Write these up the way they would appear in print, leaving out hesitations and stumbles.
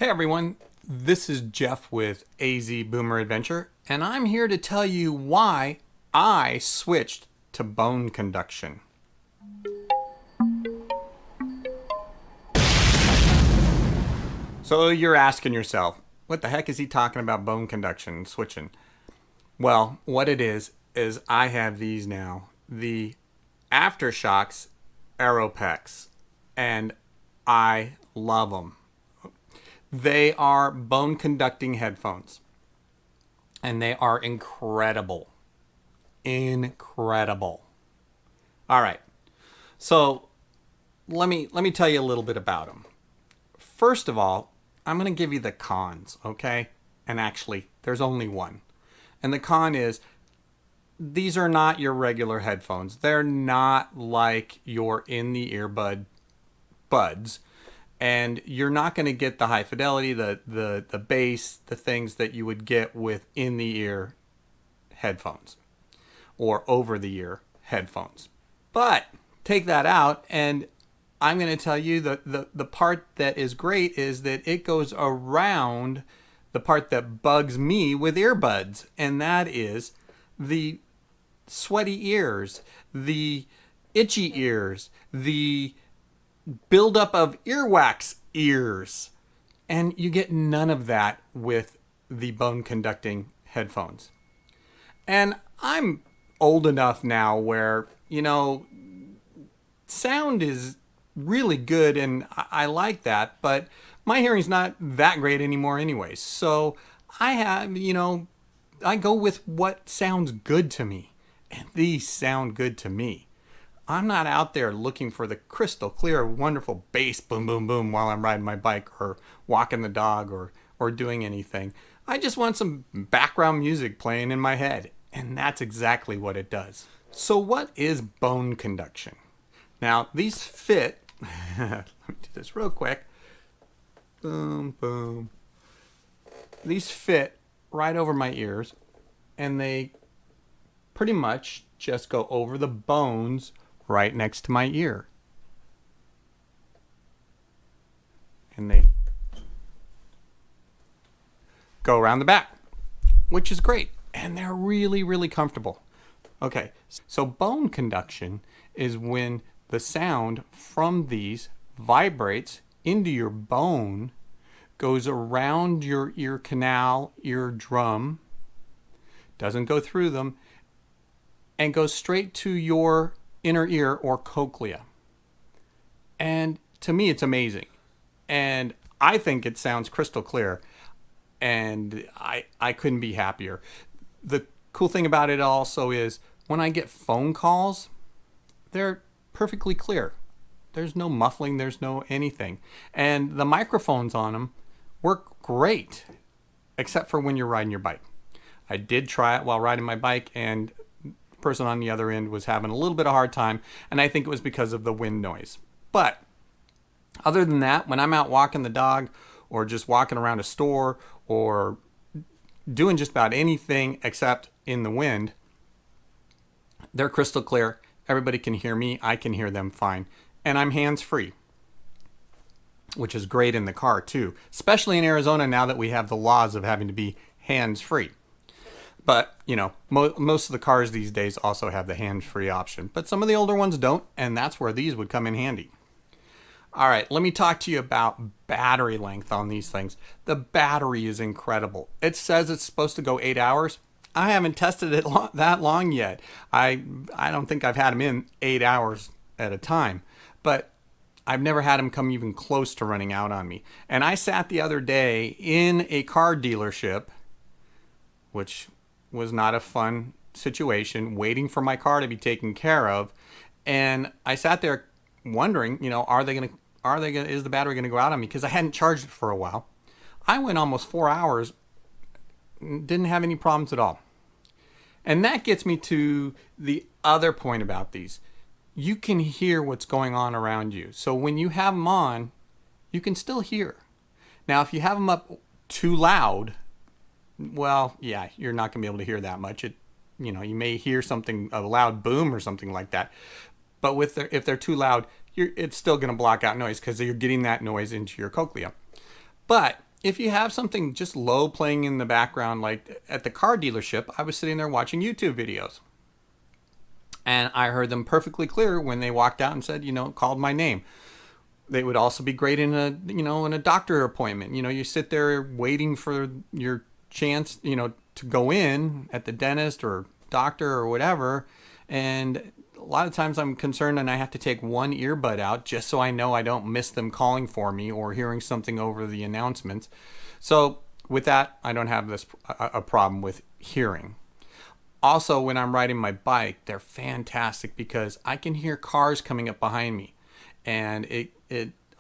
Hey everyone, this is Jeff with AZ Boomer Adventure, and I'm here to tell you why I switched to bone conduction. So you're asking yourself, what the heck is he talking about bone conduction and switching? Well, what it is I have these now, the Aftershokz Aeropex, and I love them. They are bone conducting headphones, and they are incredible. Incredible. All right. So let me tell you a little bit about them. First of all, I'm going to give you the cons, okay? And actually, there's only one. And the con is these are not your regular headphones. They're not like your in-the-ear buds. And you're not going to get the high fidelity, the bass, the things that you would get with in-the-ear headphones or over-the-ear headphones. But take that out, and I'm going to tell you the part that is great is that it goes around the part that bugs me with earbuds, and that is the sweaty ears, the itchy ears, the buildup of earwax ears. And you get none of that with the bone conducting headphones. And I'm old enough now where, sound is really good and I like that, but my hearing's not that great anymore anyways. So I have, I go with what sounds good to me. And these sound good to me. I'm not out there looking for the crystal clear, wonderful bass boom, boom, boom while I'm riding my bike or walking the dog or doing anything. I just want some background music playing in my head. And that's exactly what it does. So what is bone conduction? Now, these fit. Let me do this real quick. Boom, boom. These fit right over my ears. And they pretty much just go over the bones right next to my ear. And they go around the back, which is great. And they're really, really comfortable. Okay, so bone conduction is when the sound from these vibrates into your bone, goes around your ear canal, eardrum, doesn't go through them, and goes straight to your inner ear or cochlea. And to me, it's amazing. And I think it sounds crystal clear. And I couldn't be happier. The cool thing about it also is when I get phone calls, they're perfectly clear. There's no muffling, there's no anything. And the microphones on them work great, except for when you're riding your bike. I did try it while riding my bike, and person on the other end was having a little bit of hard time, and I think it was because of the wind noise. But other than that, when I'm out walking the dog or just walking around a store or doing just about anything except in the wind, they're crystal clear. Everybody can hear me. I can hear them fine. And I'm hands-free, which is great in the car too, especially in Arizona now that we have the laws of having to be hands-free. But, most of the cars these days also have the hands-free option. But some of the older ones don't, and that's where these would come in handy. All right, let me talk to you about battery length on these things. The battery is incredible. It says it's supposed to go 8 hours. I haven't tested it that long yet. I don't think I've had them in 8 hours at a time. But I've never had them come even close to running out on me. And I sat the other day in a car dealership, which was not a fun situation, waiting for my car to be taken care of. And I sat there wondering, is the battery going to go out on me? Because I hadn't charged it for a while. I went almost 4 hours, didn't have any problems at all. And that gets me to the other point about these. You can hear what's going on around you. So when you have them on, you can still hear. Now, if you have them up too loud, well, yeah, you're not going to be able to hear that much. You may hear something, a loud boom or something like that. But if they're too loud, it's still going to block out noise because you're getting that noise into your cochlea. But if you have something just low playing in the background, like at the car dealership, I was sitting there watching YouTube videos. And I heard them perfectly clear when they walked out and said, called my name. They would also be great in a doctor appointment. You sit there waiting for your chance, to go in at the dentist or doctor or whatever. And a lot of times I'm concerned and I have to take one earbud out just so I know I don't miss them calling for me or hearing something over the announcements. So with that, I don't have a problem with hearing. Also, when I'm riding my bike, they're fantastic because I can hear cars coming up behind me, and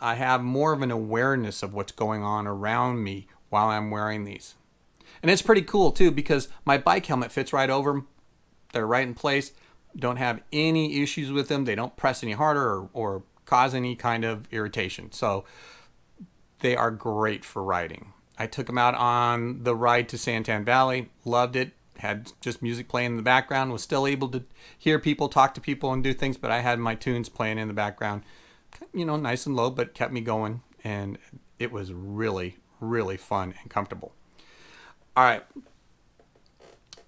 I have more of an awareness of what's going on around me while I'm wearing these. And it's pretty cool too because my bike helmet fits right over them. They're right in place. Don't have any issues with them. They don't press any harder or cause any kind of irritation. So they are great for riding. I took them out on the ride to Santan Valley. Loved it. Had just music playing in the background. Was still able to hear people, talk to people, and do things. But I had my tunes playing in the background. Nice and low, but kept me going. And it was really, really fun and comfortable. All right.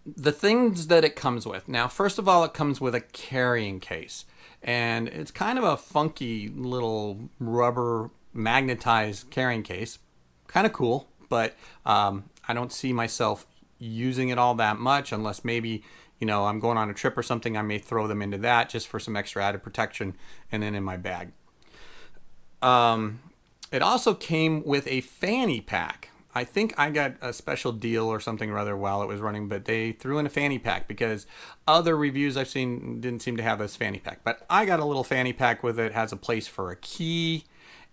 The things that it comes with. Now, first of all, it comes with a carrying case. And it's kind of a funky little rubber magnetized carrying case. Kind of cool, but I don't see myself using it all that much unless maybe, I'm going on a trip or something. I may throw them into that just for some extra added protection and then in my bag. It also came with a fanny pack. I think I got a special deal or something or other while it was running, but they threw in a fanny pack because other reviews I've seen didn't seem to have this fanny pack. But I got a little fanny pack with it. It has a place for a key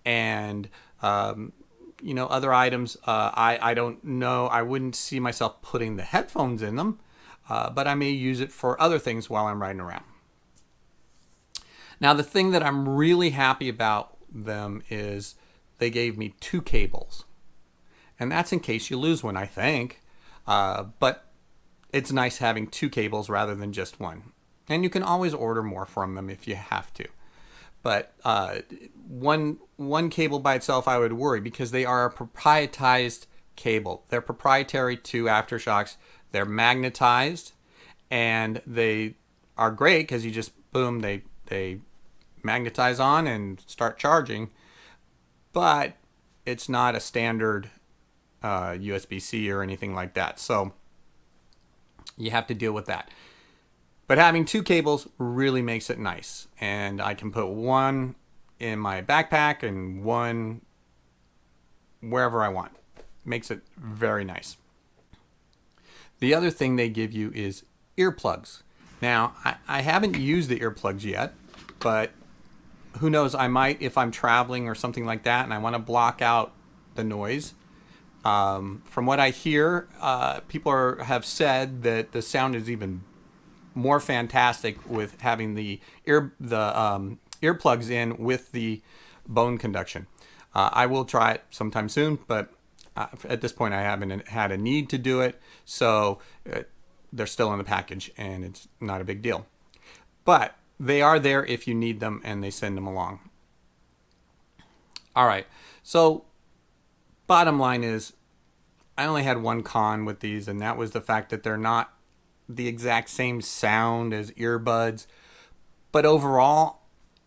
and, other items. I don't know. I wouldn't see myself putting the headphones in them, but I may use it for other things while I'm riding around. Now, the thing that I'm really happy about them is they gave me 2 cables. And that's in case you lose one, I think. But it's nice having 2 cables rather than just one. And you can always order more from them if you have to. But one cable by itself, I would worry because they are a proprietized cable. They're proprietary to Aftershokz. They're magnetized, and they are great because you just boom, they magnetize on and start charging. But it's not a standard USB-C or anything like that. So you have to deal with that. But having 2 cables really makes it nice. And I can put one in my backpack and one wherever I want. Makes it very nice. The other thing they give you is earplugs. Now, I haven't used the earplugs yet, but who knows, I might if I'm traveling or something like that and I want to block out the noise. From what I hear, people have said that the sound is even more fantastic with having the earplugs in with the bone conduction. I will try it sometime soon, but at this point I haven't had a need to do it, so they're still in the package and it's not a big deal. But they are there if you need them and they send them along. All right, so bottom line is I only had one con with these, and that was the fact that they're not the exact same sound as earbuds, but overall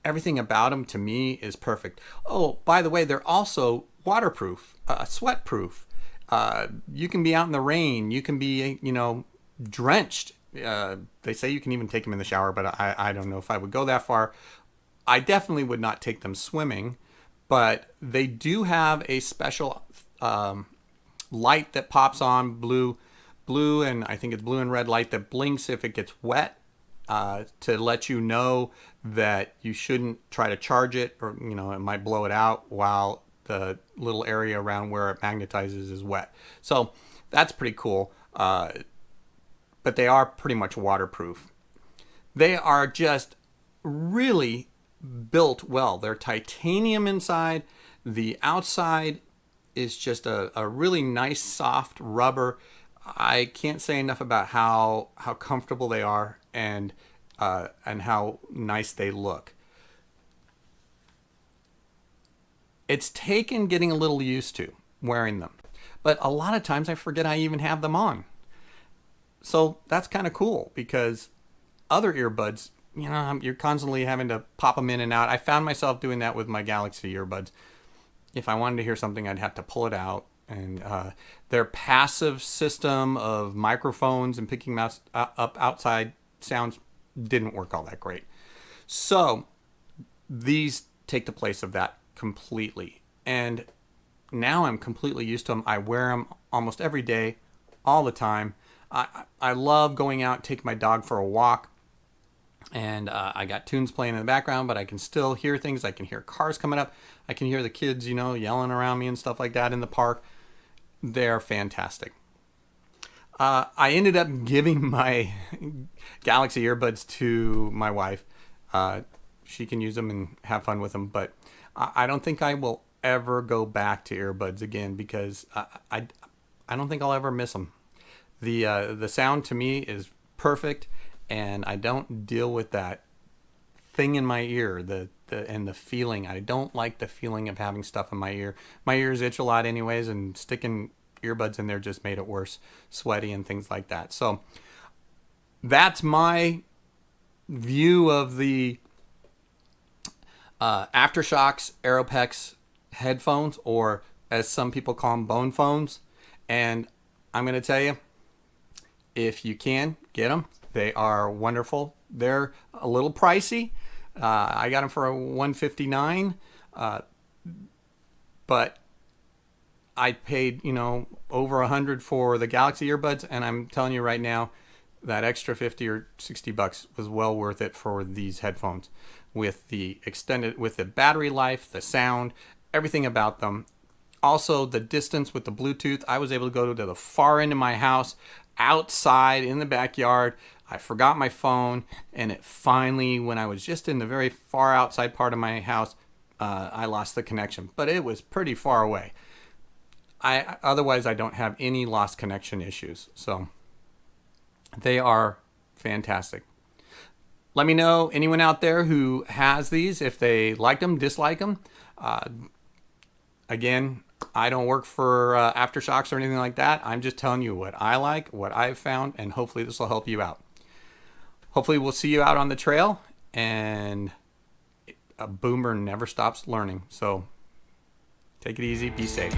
everything about them to me is perfect. Oh, by the way, they're also waterproof, sweat proof. You can be out in the rain, you can be drenched. They say you can even take them in the shower, but I don't know if I would go that far. I definitely would not take them swimming, but they do have a special light that pops on, blue and I think it's blue and red light that blinks if it gets wet, to let you know that you shouldn't try to charge it, or it might blow it out while the little area around where it magnetizes is wet. So that's pretty cool, but they are pretty much waterproof. They are just really built well. They're titanium inside. The outside is just a really nice soft rubber. I can't say enough about how comfortable they are and how nice they look. It's taken getting a little used to wearing them. but a lot of times I forget I even have them on. So that's kind of cool because other earbuds, you're constantly having to pop them in and out. I found myself doing that with my Galaxy earbuds. If I wanted to hear something, I'd have to pull it out. And their passive system of microphones and picking up outside sounds didn't work all that great. So these take the place of that completely. And now I'm completely used to them. I wear them almost every day, all the time. I love going out, taking my dog for a walk. And I got tunes playing in the background, but I can still hear things. I can hear cars coming up. I can hear the kids, yelling around me and stuff like that in the park. They're fantastic. I ended up giving my Galaxy earbuds to my wife. She can use them and have fun with them, but I don't think I will ever go back to earbuds again because I don't think I'll ever miss them. The sound to me is perfect, and I don't deal with that thing in my ear, and the feeling. I don't like the feeling of having stuff in my ear. My ears itch a lot anyways, and sticking earbuds in there just made it worse, sweaty and things like that. So that's my view of the Aftershokz Aeropex headphones, or as some people call them, bonephones. And I'm going to tell you, if you can, get them. They are wonderful. They're a little pricey. I got them for $159, but I paid, over $100 for the Galaxy earbuds, and I'm telling you right now, that extra $50 or $60 was well worth it for these headphones. With the battery life, the sound, everything about them. Also, the distance with the Bluetooth. I was able to go to the far end of my house, outside in the backyard. I forgot my phone, and it finally, when I was just in the very far outside part of my house, I lost the connection. But it was pretty far away. Otherwise, I don't have any lost connection issues. So they are fantastic. Let me know, anyone out there who has these, if they like them, dislike them. Again, I don't work for Aftershokz or anything like that. I'm just telling you what I like, what I've found, and hopefully this will help you out. Hopefully we'll see you out on the trail, and a boomer never stops learning. So take it easy, be safe.